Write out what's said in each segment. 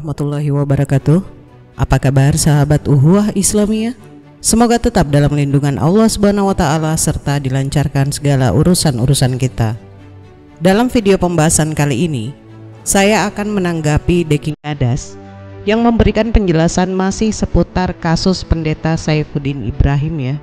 warahmatullahi wabarakatuh. Apa kabar sahabat Uhuwah Islamiyah? Semoga tetap dalam lindungan Allah Subhanahu wa taala serta dilancarkan segala urusan-urusan kita. Dalam video pembahasan kali ini, saya akan menanggapi Deki Ngadas yang memberikan penjelasan masih seputar kasus pendeta Saifuddin Ibrahim ya.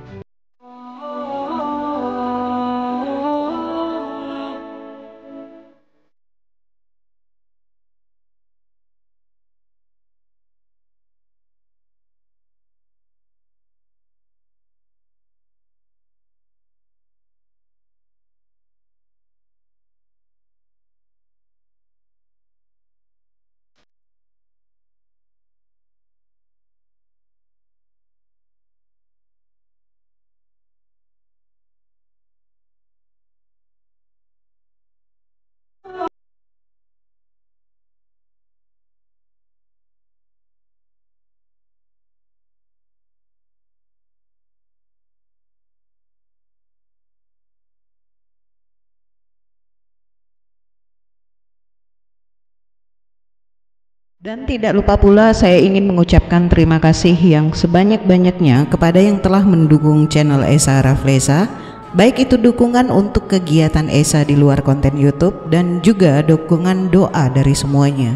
Dan tidak lupa pula saya ingin mengucapkan terima kasih yang sebanyak-banyaknya kepada yang telah mendukung channel Esa Raflesa, baik itu dukungan untuk kegiatan Esa di luar konten YouTube dan juga dukungan doa dari semuanya.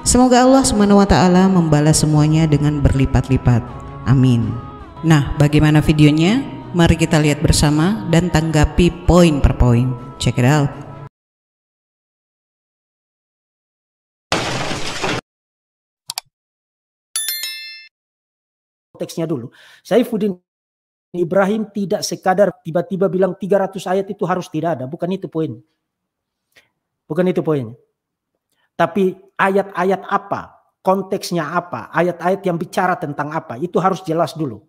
Semoga Allah SWT membalas semuanya dengan berlipat-lipat. Amin. Nah, bagaimana videonya? Mari kita lihat bersama dan tanggapi poin per poin. Check it out. Konteksnya dulu, Saifuddin Ibrahim tidak sekadar tiba-tiba bilang 300 ayat itu harus tidak ada, bukan itu poin. Bukan itu poinnya. Tapi ayat-ayat apa, konteksnya apa, ayat-ayat yang bicara tentang apa, itu harus jelas dulu.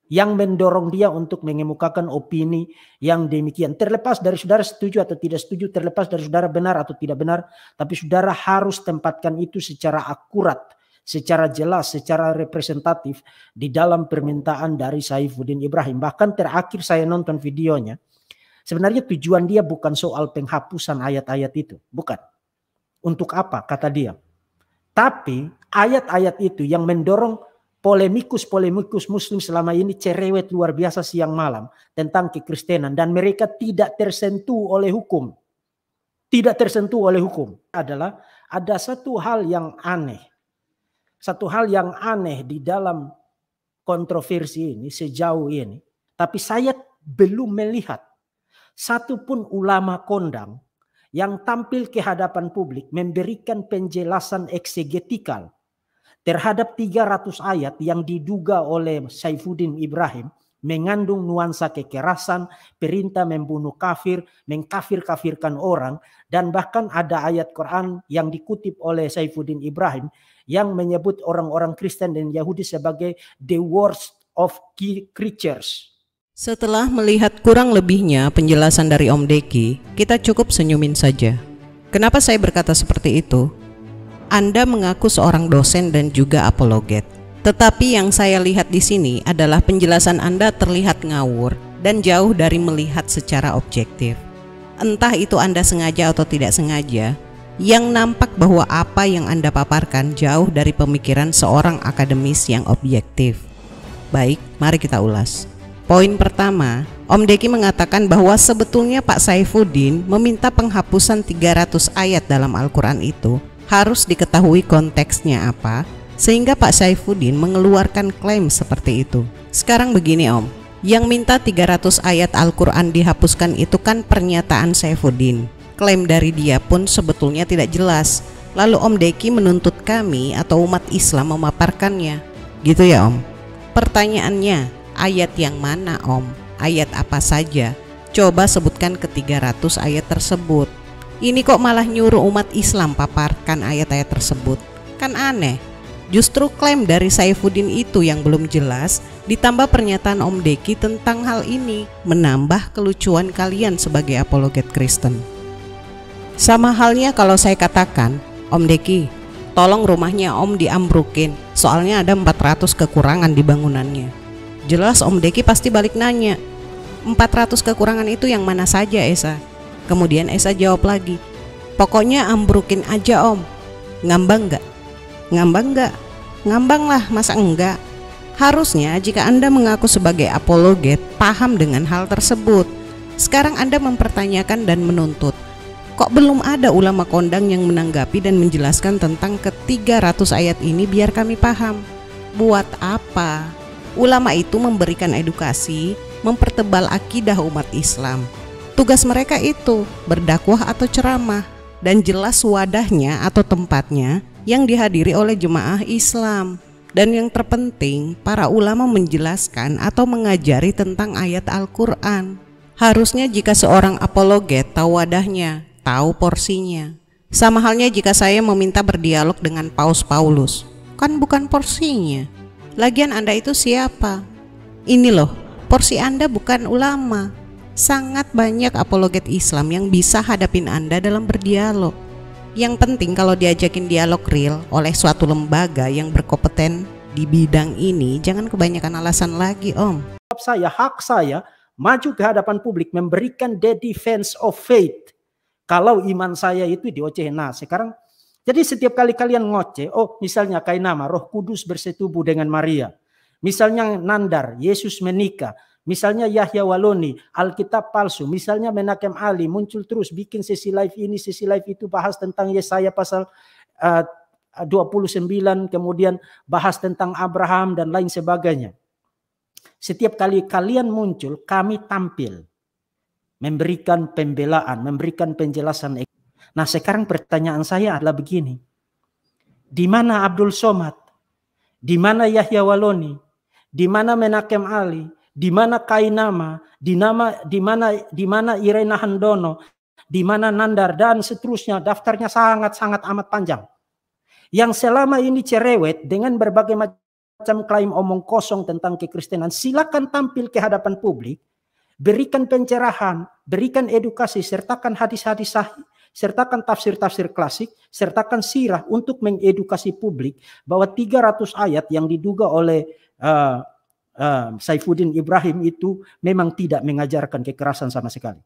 Yang mendorong dia untuk mengemukakan opini yang demikian. Terlepas dari saudara setuju atau tidak setuju, terlepas dari saudara benar atau tidak benar, tapi saudara harus tempatkan itu secara akurat, secara jelas, secara representatif di dalam permintaan dari Saifuddin Ibrahim. Bahkan terakhir saya nonton videonya, sebenarnya tujuan dia bukan soal penghapusan ayat-ayat itu, bukan. Untuk apa kata dia? Tapi ayat-ayat itu yang mendorong polemikus muslim selama ini cerewet luar biasa siang malam tentang kekristenan, dan mereka tidak tersentuh oleh hukum. Tidak tersentuh oleh hukum adalah ada satu hal yang aneh. Satu hal yang aneh di dalam kontroversi ini sejauh ini. Tapi saya belum melihat satupun ulama kondang yang tampil ke hadapan publik memberikan penjelasan eksegetikal terhadap 300 ayat yang diduga oleh Saifuddin Ibrahim mengandung nuansa kekerasan, perintah membunuh kafir, mengkafir-kafirkan orang, dan bahkan ada ayat Quran yang dikutip oleh Saifuddin Ibrahim yang menyebut orang-orang Kristen dan Yahudi sebagai the worst of creatures. Setelah melihat kurang lebihnya penjelasan dari Om Deki, kita cukup senyumin saja. Kenapa saya berkata seperti itu? Anda mengaku seorang dosen dan juga apologet. Tetapi yang saya lihat di sini adalah penjelasan Anda terlihat ngawur dan jauh dari melihat secara objektif. Entah itu Anda sengaja atau tidak sengaja, yang nampak bahwa apa yang Anda paparkan jauh dari pemikiran seorang akademis yang objektif. Baik, mari kita ulas. Poin pertama, Om Deki mengatakan bahwa sebetulnya Pak Saifuddin meminta penghapusan 300 ayat dalam Al-Quran itu harus diketahui konteksnya apa, sehingga Pak Saifuddin mengeluarkan klaim seperti itu. Sekarang begini Om, yang minta 300 ayat Al-Quran dihapuskan itu kan pernyataan Saifuddin. Klaim dari dia pun sebetulnya tidak jelas. Lalu Om Deki menuntut kami atau umat Islam memaparkannya. Gitu ya Om? Pertanyaannya, ayat yang mana Om? Ayat apa saja? Coba sebutkan ke 300 ayat tersebut. Ini kok malah nyuruh umat Islam paparkan ayat-ayat tersebut? Kan aneh. Justru klaim dari Saifuddin itu yang belum jelas, ditambah pernyataan Om Deki tentang hal ini, menambah kelucuan kalian sebagai apologet Kristen. Sama halnya kalau saya katakan, Om Deki, tolong rumahnya Om diambrukin, soalnya ada 400 kekurangan di bangunannya. Jelas Om Deki pasti balik nanya, 400 kekurangan itu yang mana saja Esa? Kemudian Esa jawab lagi, pokoknya ambrukin aja Om. Ngambang gak? Ngambang nggak? Ngambang lah, masa enggak? Harusnya jika Anda mengaku sebagai apologet, paham dengan hal tersebut. Sekarang Anda mempertanyakan dan menuntut. Kok belum ada ulama kondang yang menanggapi dan menjelaskan tentang ke-300 ayat ini biar kami paham? Buat apa? Ulama itu memberikan edukasi, mempertebal akidah umat Islam. Tugas mereka itu berdakwah atau ceramah, dan jelas wadahnya atau tempatnya yang dihadiri oleh jemaah Islam. Dan yang terpenting, para ulama menjelaskan atau mengajari tentang ayat Al-Quran. Harusnya jika seorang apologet tahu wadahnya, tahu porsinya. Sama halnya jika saya meminta berdialog dengan Paus Paulus, kan bukan porsinya. Lagian Anda itu siapa? Ini loh, porsi Anda bukan ulama. Sangat banyak apologet Islam yang bisa hadapin Anda dalam berdialog. Yang penting kalau diajakin dialog real oleh suatu lembaga yang berkompeten di bidang ini, jangan kebanyakan alasan lagi, Om. Hak saya maju ke hadapan publik memberikan the defense of faith. Kalau iman saya itu dioceh. Nah sekarang, jadi setiap kali kalian ngoceh, oh misalnya kayak nama Roh Kudus bersetubuh dengan Maria. Misalnya Nandar, Yesus menikah. Misalnya Yahya Waloni, Alkitab palsu. Misalnya Menakem Ali, muncul terus bikin sesi live ini, sesi live itu, bahas tentang Yesaya pasal 29, kemudian bahas tentang Abraham dan lain sebagainya. Setiap kali kalian muncul, kami tampil. Memberikan pembelaan, memberikan penjelasan. Nah sekarang pertanyaan saya adalah begini. Di mana Abdul Somad? Di mana Yahya Waloni? Di mana Menakem Ali? Di mana Kainama, di mana Irena Handono, di mana Nandar dan seterusnya, daftarnya sangat amat panjang. Yang selama ini cerewet dengan berbagai macam klaim omong kosong tentang kekristenan, silakan tampil ke hadapan publik, berikan pencerahan, berikan edukasi, sertakan hadis-hadis sahih, sertakan tafsir-tafsir klasik, sertakan sirah untuk mengedukasi publik bahwa 300 ayat yang diduga oleh Saifuddin Ibrahim itu memang tidak mengajarkan kekerasan sama sekali.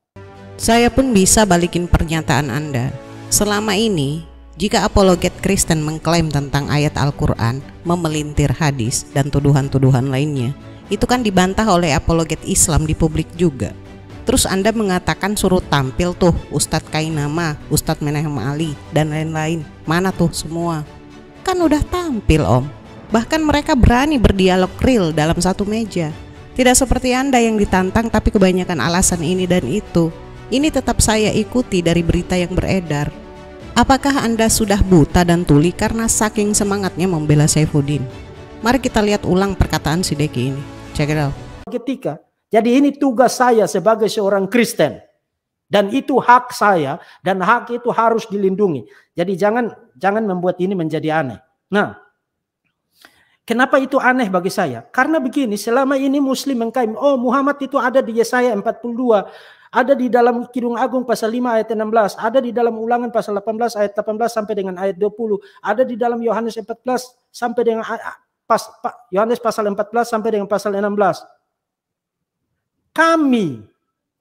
Saya pun bisa balikin pernyataan Anda. Selama ini, jika apologet Kristen mengklaim tentang ayat Al-Quran, memelintir hadis, dan tuduhan-tuduhan lainnya, itu kan dibantah oleh apologet Islam di publik juga. Terus Anda mengatakan suruh tampil tuh Ustadz Kainama, Ustadz Menahem Ali, dan lain-lain. Mana tuh semua? Kan udah tampil, Om. Bahkan mereka berani berdialog real dalam satu meja. Tidak seperti Anda yang ditantang tapi kebanyakan alasan ini dan itu. Ini tetap saya ikuti dari berita yang beredar. Apakah Anda sudah buta dan tuli karena saking semangatnya membela Saifuddin? Mari kita lihat ulang perkataan si Deki ini. Check it out. Jadi ini tugas saya sebagai seorang Kristen. Dan itu hak saya, dan hak itu harus dilindungi. Jadi jangan membuat ini menjadi aneh. Nah, kenapa itu aneh bagi saya? Karena begini, selama ini Muslim mengklaim, oh Muhammad itu ada di Yesaya 42, ada di dalam Kidung Agung pasal 5 ayat 16, ada di dalam Ulangan pasal 18 ayat 18 sampai dengan ayat 20, ada di dalam Yohanes 14 sampai dengan Yohanes pasal 14 sampai dengan pasal 16. Kami,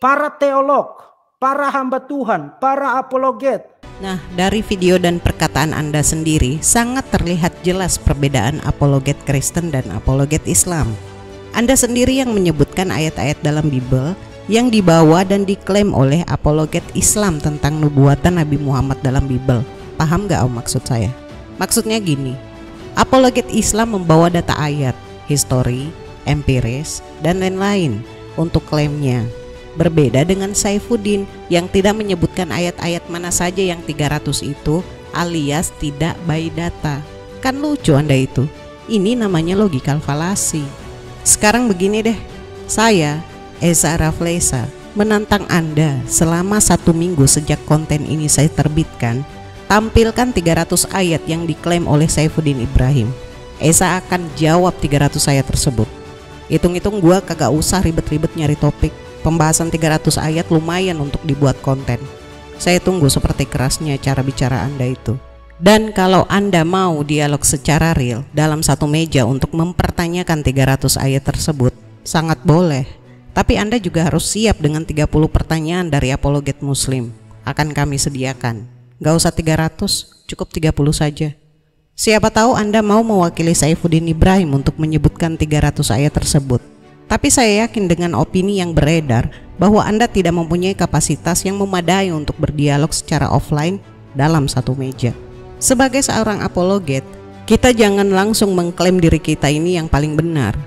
para teolog, para hamba Tuhan, para apologet. Nah, dari video dan perkataan Anda sendiri sangat terlihat jelas perbedaan apologet Kristen dan apologet Islam. Anda sendiri yang menyebutkan ayat-ayat dalam Bible yang dibawa dan diklaim oleh apologet Islam tentang nubuatan Nabi Muhammad dalam Bible. Paham gak Om maksud saya? Maksudnya gini, apologet Islam membawa data ayat, histori, empiris, dan lain-lain untuk klaimnya. Berbeda dengan Saifuddin yang tidak menyebutkan ayat-ayat mana saja yang 300 itu alias tidak by data. Kan lucu Anda itu. Ini namanya logikal falasi. Sekarang begini deh, saya Eza Rafleisa menantang Anda selama 1 minggu sejak konten ini saya terbitkan, tampilkan 300 ayat yang diklaim oleh Saifuddin Ibrahim. Eza akan jawab 300 ayat tersebut. Hitung-hitung gua kagak usah ribet-ribet nyari topik. Pembahasan 300 ayat lumayan untuk dibuat konten. Saya tunggu seperti kerasnya cara bicara Anda itu. Dan kalau Anda mau dialog secara real dalam satu meja untuk mempertanyakan 300 ayat tersebut, sangat boleh. Tapi Anda juga harus siap dengan 30 pertanyaan dari apologet Muslim. Akan kami sediakan. Gak usah 300, cukup 30 saja. Siapa tahu Anda mau mewakili Saifuddin Ibrahim untuk menyebutkan 300 ayat tersebut. Tapi saya yakin dengan opini yang beredar bahwa Anda tidak mempunyai kapasitas yang memadai untuk berdialog secara offline dalam satu meja. Sebagai seorang apologet, kita jangan langsung mengklaim diri kita ini yang paling benar.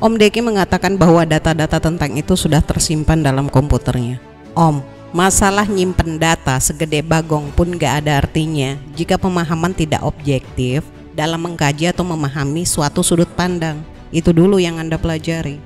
Om Deki mengatakan bahwa data-data tentang itu sudah tersimpan dalam komputernya. Om, masalah nyimpen data segede bagong pun gak ada artinya jika pemahaman tidak objektif dalam mengkaji atau memahami suatu sudut pandang. Itu dulu yang Anda pelajari.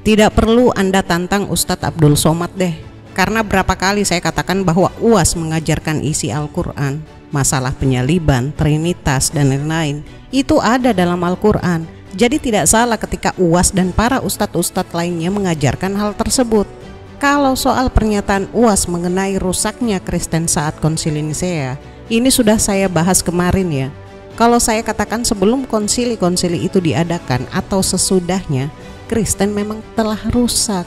Tidak perlu Anda tantang Ustadz Abdul Somad deh. Karena berapa kali saya katakan bahwa UAS mengajarkan isi Al-Quran. Masalah penyaliban, trinitas, dan lain-lain itu ada dalam Al-Quran. Jadi tidak salah ketika UAS dan para ustadz-ustadz lainnya mengajarkan hal tersebut. Kalau soal pernyataan UAS mengenai rusaknya Kristen saat Konsili Nisea, ini sudah saya bahas kemarin ya. Kalau saya katakan sebelum konsili-konsili itu diadakan atau sesudahnya, Kristen memang telah rusak.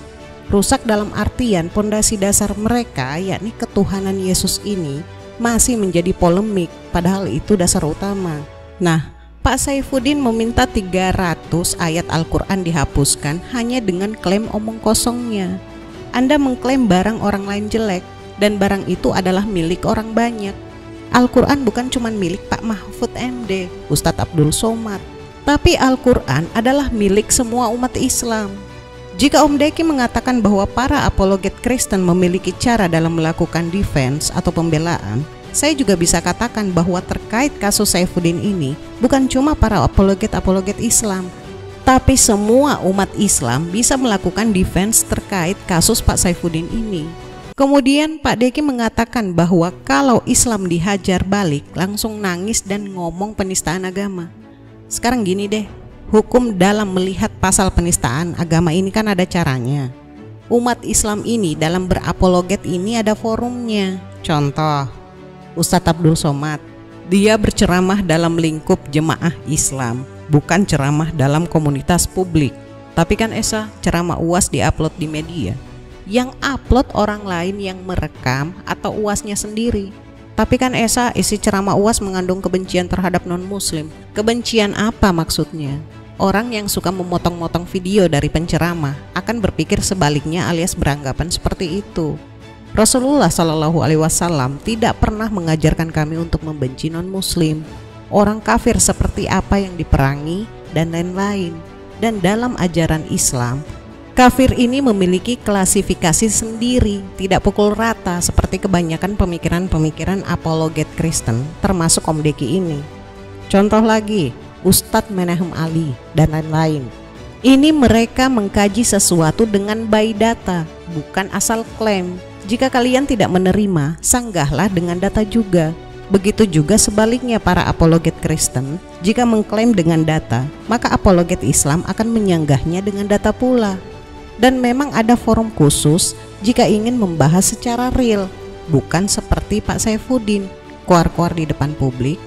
Rusak dalam artian pondasi dasar mereka, yakni ketuhanan Yesus ini, masih menjadi polemik, padahal itu dasar utama. Nah, Pak Saifuddin meminta 300 ayat Al-Quran dihapuskan hanya dengan klaim omong kosongnya. Anda mengklaim barang orang lain jelek dan barang itu adalah milik orang banyak. Al-Quran bukan cuma milik Pak Mahfud MD, Ustadz Abdul Somad, tapi Al-Quran adalah milik semua umat Islam. Jika Om Deki mengatakan bahwa para apologet Kristen memiliki cara dalam melakukan defense atau pembelaan, saya juga bisa katakan bahwa terkait kasus Saifuddin ini bukan cuma para apologet Islam, tapi semua umat Islam bisa melakukan defense terkait kasus Pak Saifuddin ini. Kemudian Pak Deki mengatakan bahwa kalau Islam dihajar balik langsung nangis dan ngomong penistaan agama. Sekarang gini deh, hukum dalam melihat pasal penistaan agama ini kan ada caranya. Umat Islam ini dalam berapologet ini ada forumnya. Contoh, Ustadz Abdul Somad, dia berceramah dalam lingkup jemaah Islam, bukan ceramah dalam komunitas publik. Tapi kan Esa, ceramah UAS diupload di media. Yang upload orang lain yang merekam atau UASnya sendiri. Tapi kan Esa, isi ceramah UAS mengandung kebencian terhadap non-muslim. Kebencian apa maksudnya? Orang yang suka memotong-motong video dari penceramah akan berpikir sebaliknya alias beranggapan seperti itu. Rasulullah Shallallahu Alaihi Wasallam tidak pernah mengajarkan kami untuk membenci non-muslim, orang kafir seperti apa yang diperangi, dan lain-lain. Dan dalam ajaran Islam, kafir ini memiliki klasifikasi sendiri, tidak pukul rata seperti kebanyakan pemikiran-pemikiran apologet Kristen, termasuk Om Deki ini. Contoh lagi, Ustadz Menahem Ali, dan lain-lain. Ini mereka mengkaji sesuatu dengan by data, bukan asal klaim. Jika kalian tidak menerima, sanggahlah dengan data juga. Begitu juga sebaliknya para apologet Kristen, jika mengklaim dengan data, maka apologet Islam akan menyanggahnya dengan data pula. Dan memang ada forum khusus jika ingin membahas secara real, bukan seperti Pak Saifuddin, kuar-kuar di depan publik,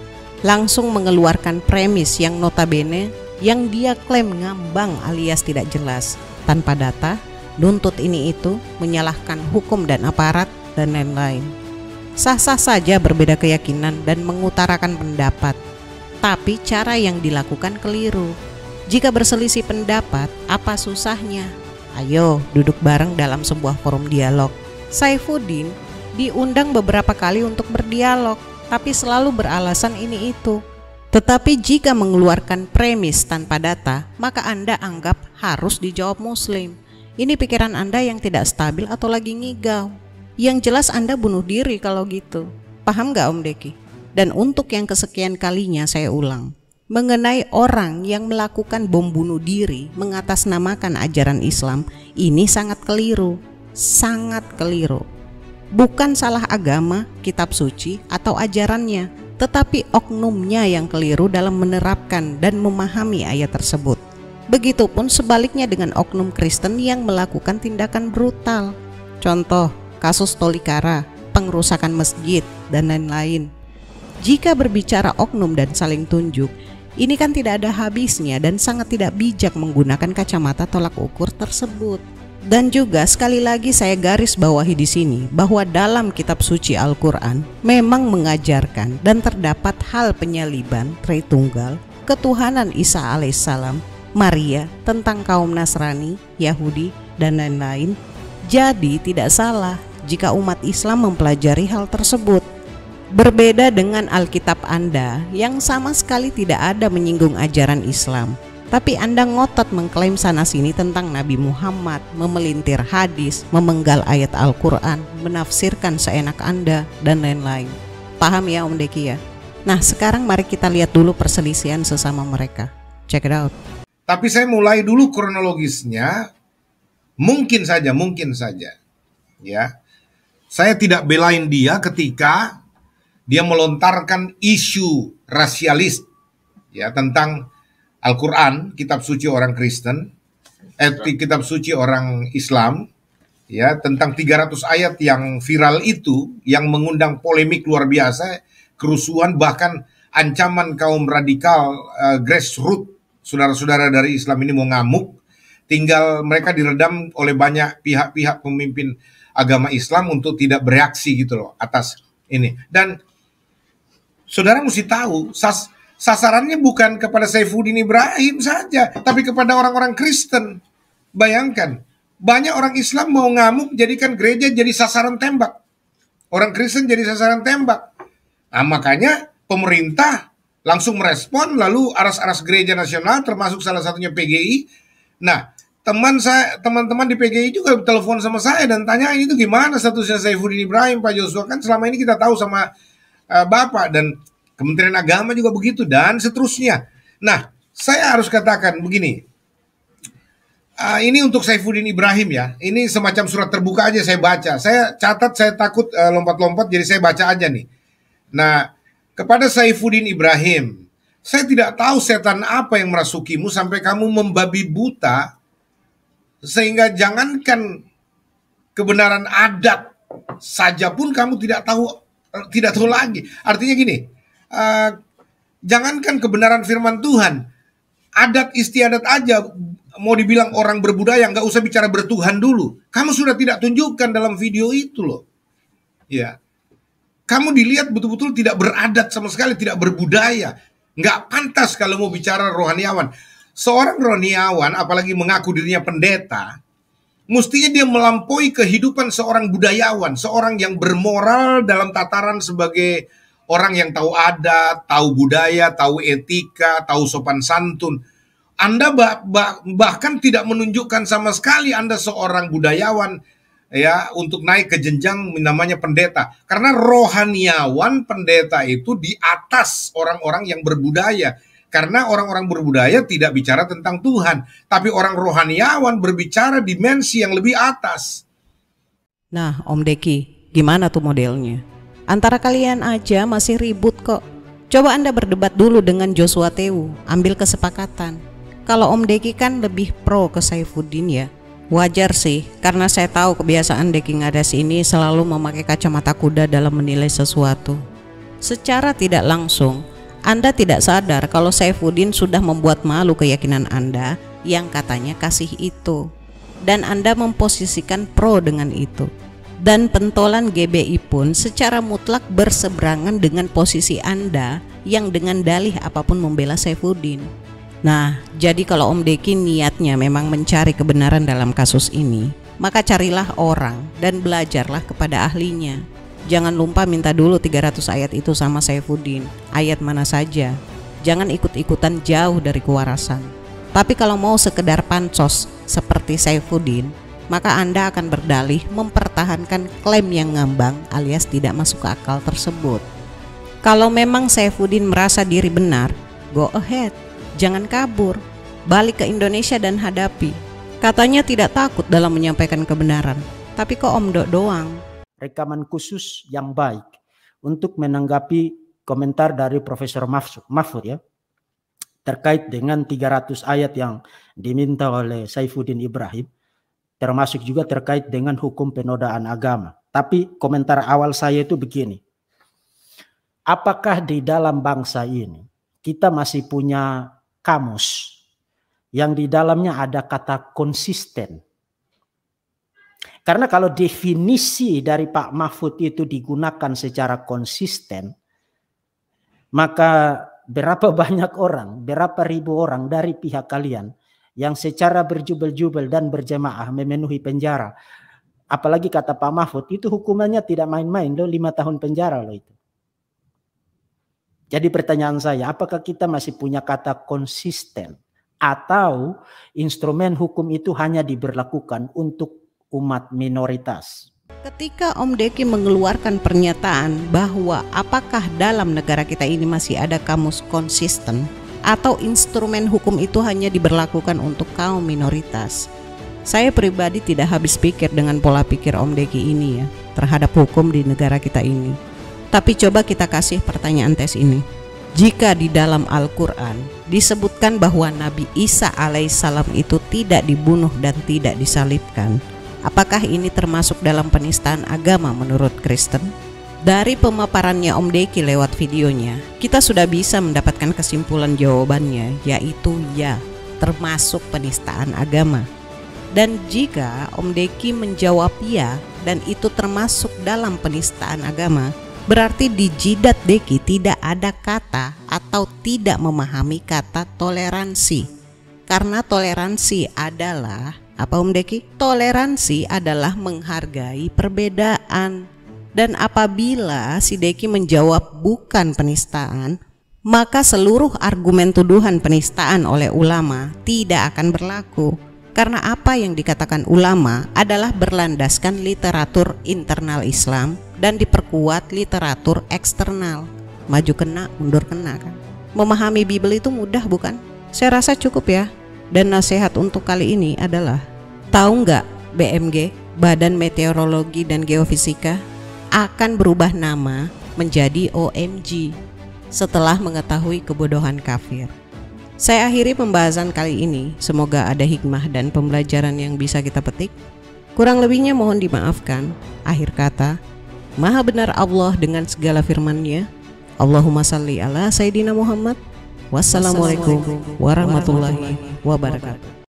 langsung mengeluarkan premis yang notabene yang dia klaim ngambang alias tidak jelas, tanpa data, nuntut ini itu, menyalahkan hukum dan aparat, dan lain-lain. Sah-sah saja berbeda keyakinan dan mengutarakan pendapat, tapi cara yang dilakukan keliru. Jika berselisih pendapat, apa susahnya? Ayo duduk bareng dalam sebuah forum dialog. Saifuddin diundang beberapa kali untuk berdialog, tapi selalu beralasan ini itu. Tetapi jika mengeluarkan premis tanpa data, maka Anda anggap harus dijawab Muslim. Ini pikiran Anda yang tidak stabil atau lagi ngigau. Yang jelas Anda bunuh diri kalau gitu. Paham gak Om Deki? Dan untuk yang kesekian kalinya saya ulang, mengenai orang yang melakukan bom bunuh diri mengatasnamakan ajaran Islam, ini sangat keliru. Sangat keliru. Bukan salah agama, kitab suci, atau ajarannya, tetapi oknumnya yang keliru dalam menerapkan dan memahami ayat tersebut. Begitupun sebaliknya dengan oknum Kristen yang melakukan tindakan brutal. Contoh, kasus Tolikara, pengrusakan masjid, dan lain-lain. Jika berbicara oknum dan saling tunjuk, ini kan tidak ada habisnya dan sangat tidak bijak menggunakan kacamata tolak ukur tersebut. Dan juga sekali lagi saya garis bawahi di sini bahwa dalam kitab suci Al-Quran memang mengajarkan dan terdapat hal penyaliban Tritunggal, ketuhanan Isa alaihissalam, Maria, tentang kaum Nasrani, Yahudi, dan lain-lain. Jadi tidak salah jika umat Islam mempelajari hal tersebut. Berbeda dengan Alkitab Anda yang sama sekali tidak ada menyinggung ajaran Islam. Tapi Anda ngotot mengklaim sana-sini tentang Nabi Muhammad, memelintir hadis, memenggal ayat Al-Quran, menafsirkan seenak Anda, dan lain-lain. Paham ya Om Deki ya? Nah sekarang mari kita lihat dulu perselisihan sesama mereka. Check it out. Tapi saya mulai dulu kronologisnya. Mungkin saja ya. Saya tidak belain dia ketika dia melontarkan isu rasialis ya tentang Al-Quran, kitab suci orang Kristen, kitab suci orang Islam, ya tentang 300 ayat yang viral itu, yang mengundang polemik luar biasa, kerusuhan, bahkan ancaman kaum radikal grassroots, saudara-saudara dari Islam ini mau ngamuk, tinggal mereka diredam oleh banyak pihak-pihak pemimpin agama Islam untuk tidak bereaksi gitu loh atas ini. Dan saudara mesti tahu, sasarannya bukan kepada Saifuddin Ibrahim saja, tapi kepada orang-orang Kristen. Bayangkan, banyak orang Islam mau ngamuk, jadikan gereja jadi sasaran tembak. Orang Kristen jadi sasaran tembak. Nah, makanya pemerintah langsung merespon, lalu aras-aras gereja nasional, termasuk salah satunya PGI. Nah, teman-teman di PGI juga telepon sama saya dan tanya ini tuh gimana statusnya Saifuddin Ibrahim, Pak Joshua, kan selama ini kita tahu sama Bapak dan Kementerian Agama juga begitu dan seterusnya. Nah, saya harus katakan begini. Ini untuk Saifuddin Ibrahim ya. Ini semacam surat terbuka aja saya baca. Saya catat, saya takut lompat-lompat, jadi saya baca aja nih. Nah, kepada Saifuddin Ibrahim, saya tidak tahu setan apa yang merasukimu sampai kamu membabi buta, sehingga jangankan kebenaran adat saja pun kamu tidak tahu lagi. Artinya gini, jangankan kebenaran firman Tuhan, adat istiadat aja mau dibilang orang berbudaya, nggak usah bicara bertuhan dulu. Kamu sudah tidak tunjukkan dalam video itu loh. Ya, kamu dilihat betul-betul tidak beradat sama sekali, tidak berbudaya. Nggak pantas kalau mau bicara rohaniawan. Seorang rohaniawan, apalagi mengaku dirinya pendeta, mestinya dia melampaui kehidupan seorang budayawan, seorang yang bermoral dalam tataran sebagai orang yang tahu adat, tahu budaya, tahu etika, tahu sopan santun. Anda bahkan tidak menunjukkan sama sekali Anda seorang budayawan ya untuk naik ke jenjang namanya pendeta. Karena rohaniawan pendeta itu di atas orang-orang yang berbudaya. Karena orang-orang berbudaya tidak bicara tentang Tuhan, tapi orang rohaniawan berbicara dimensi yang lebih atas. Nah, Om Deki, gimana tuh modelnya? Antara kalian aja masih ribut kok. Coba Anda berdebat dulu dengan Joshua Tewu, ambil kesepakatan. Kalau Om Deki kan lebih pro ke Saifuddin ya. Wajar sih, karena saya tahu kebiasaan Deki Ngadas ini selalu memakai kacamata kuda dalam menilai sesuatu. Secara tidak langsung, Anda tidak sadar kalau Saifuddin sudah membuat malu keyakinan Anda yang katanya kasih itu. Dan Anda memposisikan pro dengan itu. Dan pentolan GBI pun secara mutlak berseberangan dengan posisi Anda yang dengan dalih apapun membela Saifuddin. Nah, jadi kalau Om Deki niatnya memang mencari kebenaran dalam kasus ini, maka carilah orang dan belajarlah kepada ahlinya. Jangan lupa minta dulu 300 ayat itu sama Saifuddin, ayat mana saja. Jangan ikut-ikutan jauh dari kewarasan. Tapi kalau mau sekedar pancos seperti Saifuddin, maka Anda akan berdalih mempertahankan klaim yang ngambang alias tidak masuk akal tersebut. Kalau memang Saifuddin merasa diri benar, go ahead, jangan kabur, balik ke Indonesia dan hadapi. Katanya tidak takut dalam menyampaikan kebenaran, tapi kok Om Dok doang? Rekaman khusus yang baik untuk menanggapi komentar dari Profesor Mahfud ya, terkait dengan 300 ayat yang diminta oleh Saifuddin Ibrahim, termasuk juga terkait dengan hukum penodaan agama. Tapi komentar awal saya itu begini. Apakah di dalam bangsa ini kita masih punya kamus yang di dalamnya ada kata konsisten? Karena kalau definisi dari Pak Mahfud itu digunakan secara konsisten, maka berapa banyak orang, berapa ribu orang dari pihak kalian yang secara berjubel-jubel dan berjamaah memenuhi penjara. Apalagi kata Pak Mahfud, itu hukumannya tidak main-main loh, 5 tahun penjara loh itu. Jadi pertanyaan saya, apakah kita masih punya kata konsisten? Atau instrumen hukum itu hanya diberlakukan untuk umat minoritas? Ketika Om Deki mengeluarkan pernyataan bahwa apakah dalam negara kita ini masih ada kamus konsisten atau instrumen hukum itu hanya diberlakukan untuk kaum minoritas, saya pribadi tidak habis pikir dengan pola pikir Om Deki ini ya terhadap hukum di negara kita ini. Tapi coba kita kasih pertanyaan tes ini. Jika di dalam Al-Quran disebutkan bahwa Nabi Isa alaihissalam itu tidak dibunuh dan tidak disalibkan, apakah ini termasuk dalam penistaan agama menurut Kristen? Dari pemaparannya Om Deki lewat videonya, kita sudah bisa mendapatkan kesimpulan jawabannya, yaitu ya, termasuk penistaan agama. Dan jika Om Deki menjawab ya, dan itu termasuk dalam penistaan agama, berarti di jidat Deki tidak ada kata atau tidak memahami kata toleransi. Karena toleransi adalah apa Om Deki? Toleransi adalah menghargai perbedaan. Dan apabila si Deki menjawab bukan penistaan, maka seluruh argumen tuduhan penistaan oleh ulama tidak akan berlaku. Karena apa yang dikatakan ulama adalah berlandaskan literatur internal Islam dan diperkuat literatur eksternal. Maju kena, mundur kena kan. Memahami Bible itu mudah bukan? Saya rasa cukup ya. Dan nasihat untuk kali ini adalah, tahu nggak BMG, Badan Meteorologi dan Geofisika, akan berubah nama menjadi OMG setelah mengetahui kebodohan kafir. Saya akhiri pembahasan kali ini, semoga ada hikmah dan pembelajaran yang bisa kita petik. Kurang lebihnya mohon dimaafkan. Akhir kata, Maha benar Allah dengan segala firman-Nya. Allahumma salli ala Sayyidina Muhammad. Wassalamualaikum warahmatullahi wabarakatuh.